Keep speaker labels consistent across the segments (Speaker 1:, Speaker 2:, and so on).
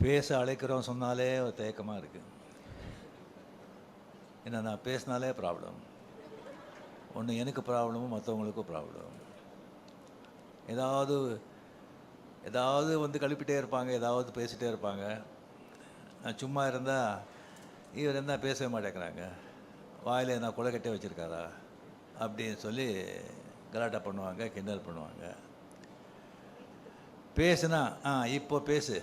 Speaker 1: பேச அழைக்கிறோம் சொன்னாலே ஒரு தயக்கமாக இருக்குது. ஏன்னா நான் பேசினாலே ப்ராப்ளம். ஒன்று எனக்கு ப்ராப்ளமும் மற்றவங்களுக்கும் ப்ராப்ளம். ஏதாவது வந்து கழுப்பிட்டே இருப்பாங்க, ஏதாவது பேசிகிட்டே இருப்பாங்க. நான் சும்மா இருந்தால் இவர் என்ன பேசவே மாட்டேங்கிறாங்க, வாயில் என்ன கொலைக்கட்டே வச்சுருக்காரா அப்படின்னு சொல்லி கலாட்டா பண்ணுவாங்க, கிண்டல் பண்ணுவாங்க. பேசுனா இப்போ பேசு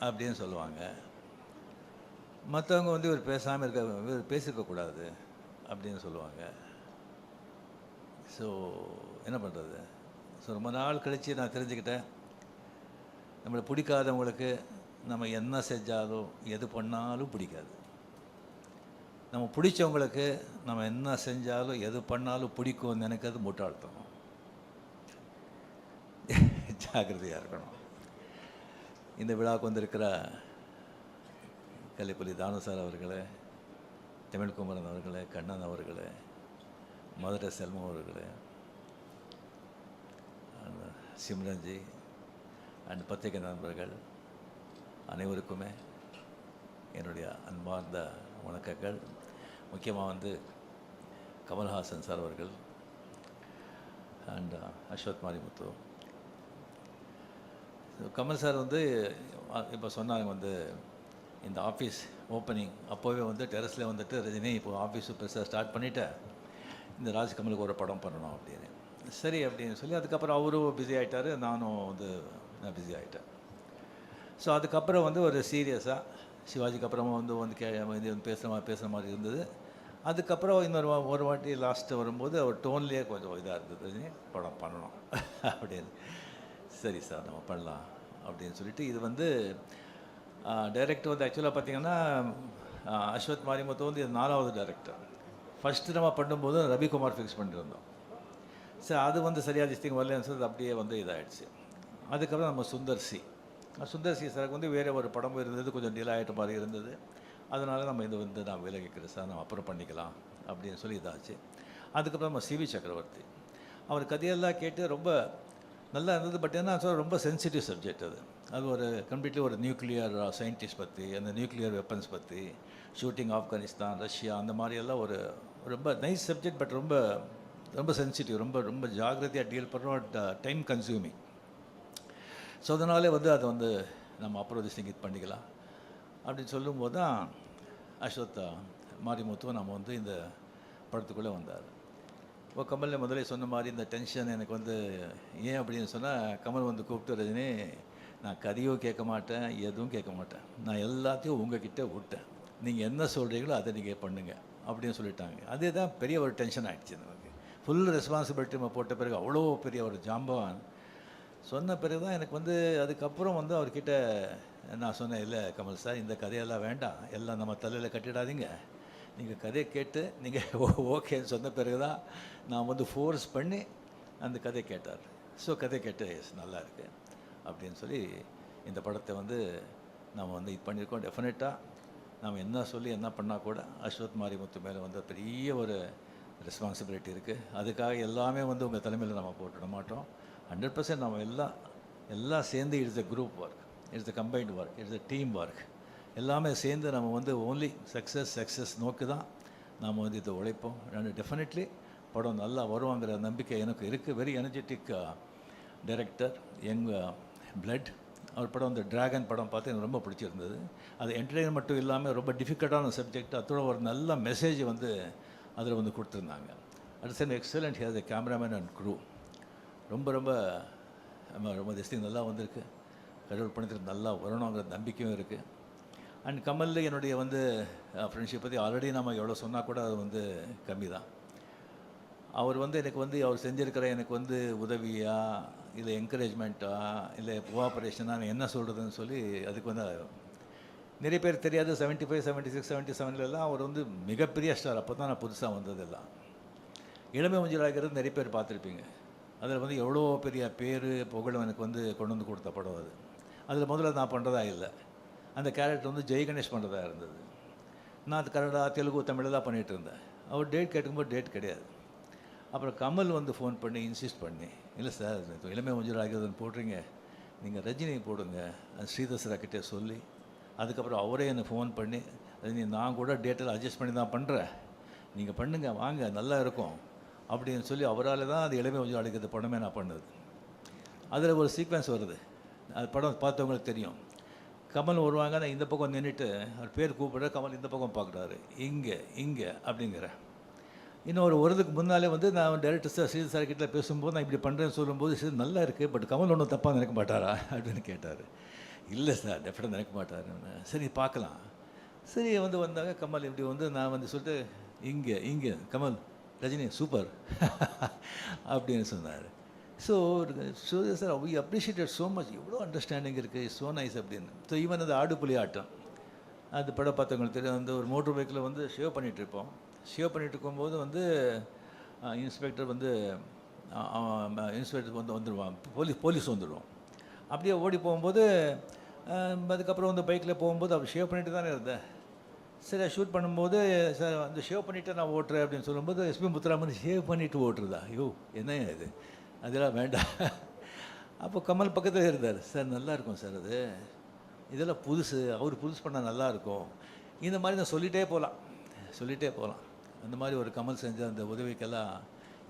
Speaker 1: அப்படின்னு சொல்லுவாங்க. மற்றவங்க வந்து இவர் பேசாமல் இவர் பேசியிருக்கக்கூடாது அப்படின்னு சொல்லுவாங்க. ஸோ என்ன பண்ணுறது? ஸோ ரொம்ப நாள் கழித்து நான் தெரிஞ்சுக்கிட்டேன், நம்மளை பிடிக்காதவங்களுக்கு நம்ம என்ன செஞ்சாலும் எது பண்ணாலும் பிடிக்காது. நம்ம பிடிச்சவங்களுக்கு நம்ம என்ன செஞ்சாலும் எது பண்ணாலும் பிடிக்கும்னு நினைக்கிறது முட்டாள்தனம். ஜாக்கிரதையாக இருக்கணும். இந்த விழாவுக்கு வந்திருக்கிற கலைப்புலி தானு சார் அவர்களே, தமிழ்குமரன் அவர்களே, கண்ணன் அவர்களே, மதுரை செல்வம் அவர்களே, சிம்ரன்ஜி அண்ட் பத்திரிகை நண்பர்கள் அனைவருக்குமே என்னுடைய அன்பார்ந்த வணக்கங்கள். முக்கியமாக வந்து கமல்ஹாசன் சார் அவர்கள் அண்ட் அஸ்வத் மாரிமுத்து. கமல் சார் வந்து இப்போ சொன்னாங்க வந்து இந்த ஆஃபீஸ் ஓப்பனிங் அப்போவே வந்து டெரஸில் வந்துட்டு ரஜினி இப்போ ஆஃபீஸ் பெருசாக ஸ்டார்ட் பண்ணிவிட்டேன், இந்த ராஜ்கமலுக்கு ஒரு படம் பண்ணணும் அப்படின்னு. சரி அப்படின்னு சொல்லி அதுக்கப்புறம் அவரும் பிஸி ஆகிட்டார், நானும் வந்து நான் பிஸி ஆகிட்டேன். ஸோ அதுக்கப்புறம் வந்து ஒரு சீரியஸாக சிவாஜிக்கு அப்புறமா வந்து பேசுகிற மாதிரி இருந்தது. அதுக்கப்புறம் ஒரு வாட்டி லாஸ்ட்டு வரும்போது அவர் டோன்லேயே கொஞ்சம் இதாக இருந்தது, படம் பண்ணணும் அப்படின்னு. சரி சார் நம்ம பண்ணலாம் அப்படின்னு சொல்லிட்டு இது வந்து டைரக்டர் வந்து ஆக்சுவலாக பார்த்திங்கன்னா அஸ்வத் மாரிமுத்து வந்து இது 4வது டைரக்டர். ஃபஸ்ட்டு நம்ம பண்ணும்போது ரவிக்குமார் ஃபிக்ஸ் பண்ணியிருந்தோம். சரி அது வந்து சரியாக திஸ்டிங் வரலன்னு சொல்லி அப்படியே வந்து இதாகிடுச்சு. அதுக்கப்புறம் நம்ம சுந்தர் சி சாருக்கு வந்து வேறு ஒரு படம் இருந்தது, கொஞ்சம் டிலே ஆகிட்ட மாதிரி இருந்தது. அதனால் நம்ம இது வந்து நான் விலகிக்கிறேன் சார், நம்ம அப்புறம் பண்ணிக்கலாம் அப்படின்னு சொல்லி இதாச்சு. அதுக்கப்புறம் நம்ம சிவி சக்கரவர்த்தி அவர் கதையெல்லாம் கேட்டு ரொம்ப நல்லா இருந்தது. பட் என்ன சொல்ல ரொம்ப சென்சிட்டிவ் சப்ஜெக்ட் அது ஒரு கம்ப்ளீட்லி ஒரு நியூக்ளியர் சயின்டிஸ்ட் பற்றி, அந்த நியூக்ளியர் வெப்பன்ஸ் பற்றி, ஷூட்டிங் ஆப்கானிஸ்தான், ரஷ்யா, அந்த மாதிரியெல்லாம் ஒரு ரொம்ப நைஸ் சப்ஜெக்ட். பட் ரொம்ப ரொம்ப சென்சிட்டிவ், ரொம்ப ரொம்ப ஜாகிரதையாக டீல் பண்ணுறோம், டைம் கன்சியூமிங். ஸோ அதனாலே வந்து அதை வந்து நம்ம அப்புறம் இது பண்ணிக்கலாம் அப்படின்னு சொல்லும்போது தான் அஸ்வத் மாரிமுத்து நம்ம வந்து இந்த படத்துக்குள்ளே வந்தார். இப்போ கமல் முதலே சொன்ன மாதிரி இந்த டென்ஷன் எனக்கு வந்து ஏன் அப்படின்னு சொன்னால், கமல் வந்து கூப்பிட்டு ரஜினி நான் கதையும் கேட்க மாட்டேன், எதுவும் கேட்க மாட்டேன், நான் எல்லாத்தையும் உங்ககிட்ட விட்டேன், நீங்கள் என்ன சொல்கிறீங்களோ அதை நீங்கள் பண்ணுங்கள் அப்படின்னு சொல்லிட்டாங்க. அதே தான் பெரிய ஒரு டென்ஷன் ஆகிடுச்சு நமக்கு. ஃபுல் ரெஸ்பான்சிபிலிட்டி நம்ம போட்ட பிறகு அவ்வளோ பெரிய ஒரு ஜாம்பவான் சொன்ன பிறகு தான் எனக்கு வந்து அதுக்கப்புறம் வந்து அவர்கிட்ட நான் சொன்னேன், இல்லை கமல் சார் இந்த கதையெல்லாம் வேண்டாம், எல்லாம் நம்ம தலையில் கட்டிடாதீங்க, நீங்கள் கதையை கேட்டு நீங்கள் ஓகேன்னு சொன்ன பிறகு தான் நான் வந்து ஃபோர்ஸ் பண்ணி அந்த கதையை கேட்டார். ஸோ கதை கேட்டு நல்லா இருக்குது அப்படின்னு சொல்லி இந்த படத்தை வந்து நம்ம வந்து இது பண்ணியிருக்கோம். டெஃபினட்டாக நம்ம என்ன சொல்லி என்ன பண்ணால் கூட அஸ்வத் மாரிமுத்து மேலே வந்து பெரிய ஒரு ரெஸ்பான்சிபிலிட்டி இருக்குது. அதுக்காக எல்லாமே வந்து உங்கள் தலைமையில் நம்ம போட்டுட மாட்டோம். 100% நம்ம எல்லாம் சேர்ந்து it's a group work, it's a combined work, it's a team work. எல்லாமே சேர்ந்து நம்ம வந்து ஓன்லி சக்ஸஸ் நோக்கி தான் நாம் வந்து இதை உழைப்போம். அண்ட் டெஃபினெட்லி படம் நல்லா வருவாங்கிற நம்பிக்கை எனக்கு இருக்குது. Very energetic director, young blood. அவர் படம் அந்த டிராகன் படம் பார்த்து எனக்கு ரொம்ப பிடிச்சிருந்தது. அது என்டர்டெயின்மெண்ட் மட்டும் இல்லாமல் ரொம்ப டிஃபிகல்ட்டான சப்ஜெக்ட், அதோட ஒரு நல்ல மெசேஜ் வந்து அதில் வந்து கொடுத்துருந்தாங்க. At same excellent has a cameraman and crew. ரொம்ப ரொம்ப ரொம்ப திஸ்டிங் நல்லா வந்திருக்கு. கடவுள் பணத்துக்கு நல்லா வரணுங்கிற நம்பிக்கையும் இருக்குது. அண்ட் கமல் என்னுடைய வந்து ஃப்ரெண்ட்ஷிப் பற்றி ஆல்ரெடி நம்ம எவ்வளோ சொன்னால் கூட அது வந்து கம்மி தான். அவர் வந்து எனக்கு வந்து அவர் செஞ்சுருக்கிற எனக்கு வந்து உதவியா இல்லை என்கரேஜ்மெண்ட்டா இல்லை கோஆப்ரேஷனாக என்ன சொல்கிறதுன்னு சொல்லி அதுக்கு வந்து நிறைய பேர் தெரியாது. 75, 76, 77 அவர் வந்து மிகப்பெரிய ஸ்டார். அப்போ தான் நான் புதுசாக வந்ததெல்லாம் இளமை மஞ்சளாகிறது நிறைய பேர் பார்த்துருப்பீங்க. அதில் வந்து எவ்வளோ பெரிய பேர் புகழும் எனக்கு வந்து கொண்டு வந்து கொடுத்த படம் அது. அதில் முதல்ல நான் பண்ணுறதா இல்லை, அந்த கேரக்டர் வந்து ஜெய் கணேஷ் பண்ணுறதா இருந்தது. நான் அது கன்னடா, தெலுங்கு, தமிழெல்லாம் பண்ணிகிட்டு இருந்தேன். அவர் டேட் கேட்கும்போது டேட் கிடையாது. அப்புறம் கமல் வந்து ஃபோன் பண்ணி இன்சிஸ்ட் பண்ணி, இல்லை சார் இளமை மஞ்சள் ஆகிறதுன்னு போடுறீங்க, நீங்கள் ரஜினி போடுங்க, ஸ்ரீதர் சார்கிட்டே சொல்லி அதுக்கப்புறம் அவரே எனக்கு ஃபோன் பண்ணி, நான் கூட டேட்டில் அட்ஜஸ்ட் பண்ணி தான் பண்ணுறேன், நீங்கள் பண்ணுங்க வாங்க நல்லா இருக்கும் அப்படின்னு சொல்லி அவரால் தான் அது இளமை கொஞ்சம் அழைக்கிறது படமே நான் பண்ணது. அதில் ஒரு சீக்வன்ஸ் வருது, அது படம் பார்த்தவங்களுக்கு தெரியும். கமல் வருவாங்க, நான் இந்த பக்கம் நின்றுட்டு அவர் பேர் கூப்பிட்ற, கமல் இந்த பக்கம் பார்க்குறாரு, இங்கே இங்கே அப்படிங்கிற. இன்னும் ஒரு வருதுக்கு முன்னாலே வந்து நான் டேரக்டர் சார் ஸ்ரீதர் சார் கிட்ட பேசும்போது நான் இப்படி பண்ணுறேன்னு சொல்லும்போது, சரி நல்லா இருக்குது, பட் கமல் ஒன்றும் தப்பாக நினைக்க மாட்டாரா அப்படின்னு கேட்டார். இல்லை சார் டெஃபினட்டாக நினைக்க மாட்டாருன்னு. சரி பார்க்கலாம். சரி வந்து வந்தாங்க கமல் இப்படி வந்து நான் வந்து சொல்லிட்டு இங்கே இங்கே கமல் ரஜினி சூப்பர் அப்படின்னு சொன்னார். So sir we appreciated so much, எவ்வளோ அண்டர்ஸ்டாண்டிங் இருக்குது, ஸோ நைஸ் அப்படின்னு. ஸோ ஈவன் அந்த ஆடுபுலி ஆட்டம், அது படம் பார்த்தவங்களுக்கு தெரியும். வந்து ஒரு மோட்டர் பைக்கில் வந்து ஷேவ் பண்ணிகிட்ருப்போம். ஷேவ் பண்ணிகிட்டு இருக்கும்போது வந்து இன்ஸ்பெக்டர் வந்து இன்ஸ்பெக்டர் வந்து வந்துடுவான், போலீஸ் வந்துடுவோம். அப்படியே ஓடி போகும்போது அதுக்கப்புறம் வந்து பைக்கில் போகும்போது அவர் ஷேவ் பண்ணிட்டு தானே இருந்தேன். சரி ஷூட் பண்ணும்போது சார் அந்த ஷேவ் பண்ணிவிட்டு நான் ஓட்டுறேன் அப்படின்னு சொல்லும்போது எஸ்பி முத்துராமன் ஷேவ் பண்ணிவிட்டு ஓட்டுறதா, ஐயோ என்ன இது, அதெல்லாம் வேண்டாம். அப்போ கமல் பக்கத்தில் இருந்தார், சார் நல்லாயிருக்கும் சார் அது, இதெல்லாம் புதுசு, அவர் புதுசு பண்ணால் நல்லாயிருக்கும், இந்த மாதிரி நான் சொல்லிகிட்டே போகலாம். அந்த மாதிரி ஒரு கமல் செஞ்ச அந்த உதவிக்கெல்லாம்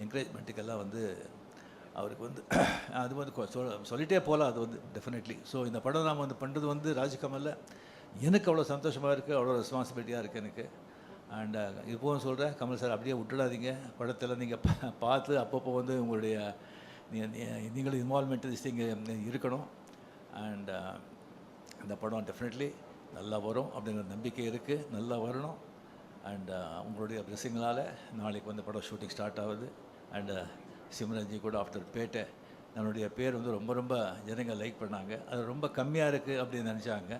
Speaker 1: என்கரேஜ்மெண்ட்டுக்கெல்லாம் வந்து அவருக்கு வந்து அது வந்து சொல்லிகிட்டே போகலாம் அது வந்து டெஃபினெட்லி. ஸோ இந்த படம் நாம் வந்து பண்ணுறது வந்து ராஜ்கமலில் எனக்கு அவ்வளோ சந்தோஷமாக இருக்குது, அவ்வளோ ரெஸ்பான்சிபிலிட்டியாக இருக்குது எனக்கு. அண்ட் இப்போவும் சொல்கிறேன், கமல் சார் அப்படியே விட்டுடாதீங்க, படத்தில் நீங்கள் பார்த்து அப்பப்போ வந்து உங்களுடைய நீங்களும் இன்வால்மெண்ட் இங்கே இருக்கணும். அண்ட் இந்த படம் டெஃபினெட்லி நல்லா வரும் அப்படிங்கிற நம்பிக்கை இருக்குது, நல்லா வரணும். அண்ட் உங்களுடைய பிளெஸிங்களால் நாளைக்கு வந்து படம் ஷூட்டிங் ஸ்டார்ட் ஆகுது. அண்டு சிம்ரன்ஜி கூட ஆஃப்டர் பேட்டை நம்மளுடைய பேர் வந்து ரொம்ப ஜனங்க லைக் பண்ணாங்க, அது ரொம்ப கம்மியாக இருக்குது அப்படின்னு நினச்சாங்க.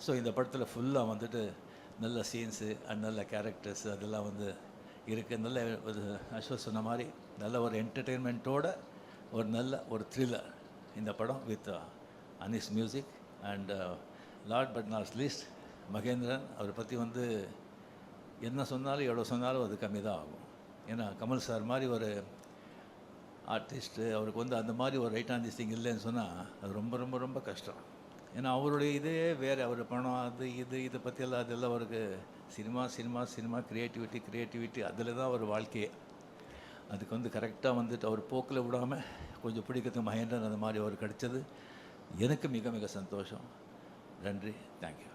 Speaker 1: ஸோ இந்த படத்தில் ஃபுல்லாக வந்துட்டு நல்ல சீன்ஸு அண்ட் நல்ல கேரக்டர்ஸ் அதெல்லாம் வந்து இருக்குது. நல்ல ஒரு அஸ்வத் சொன்ன மாதிரி நல்ல ஒரு என்டர்டெயின்மெண்ட்டோட ஒரு த்ரில்லர் இந்த படம் with Anees music. And last but not least Mahendran, அவரை பற்றி வந்து என்ன சொன்னாலும் எவ்வளோ சொன்னாலும் அது கம்மி தான் ஆகும். ஏன்னா கமல் சார் மாதிரி ஒரு ஆர்டிஸ்ட்டு, அவருக்கு வந்து அந்த மாதிரி ஒரு ரைட் ஆன் திஸ் திங் இல்லைன்னு சொன்னால் அது ரொம்ப கஷ்டம். ஏன்னா அவருடைய இதே வேறு, அவர் பணம் அது இதை பற்றியெல்லாம் அதெல்லாம் அவருக்கு சினிமா க்ரியேட்டிவிட்டி அதில் தான் அவர் வாழ்க்கையே. அதுக்கு வந்து கரெக்டாக வந்துட்டு அவர் போக்கில் விடாமல் கொஞ்சம் பிடிக்கிறதுக்கு மகேந்திரன் அந்த மாதிரி அவர் கிடைச்சது எனக்கு மிக சந்தோஷம். நன்றி, தேங்க்யூ.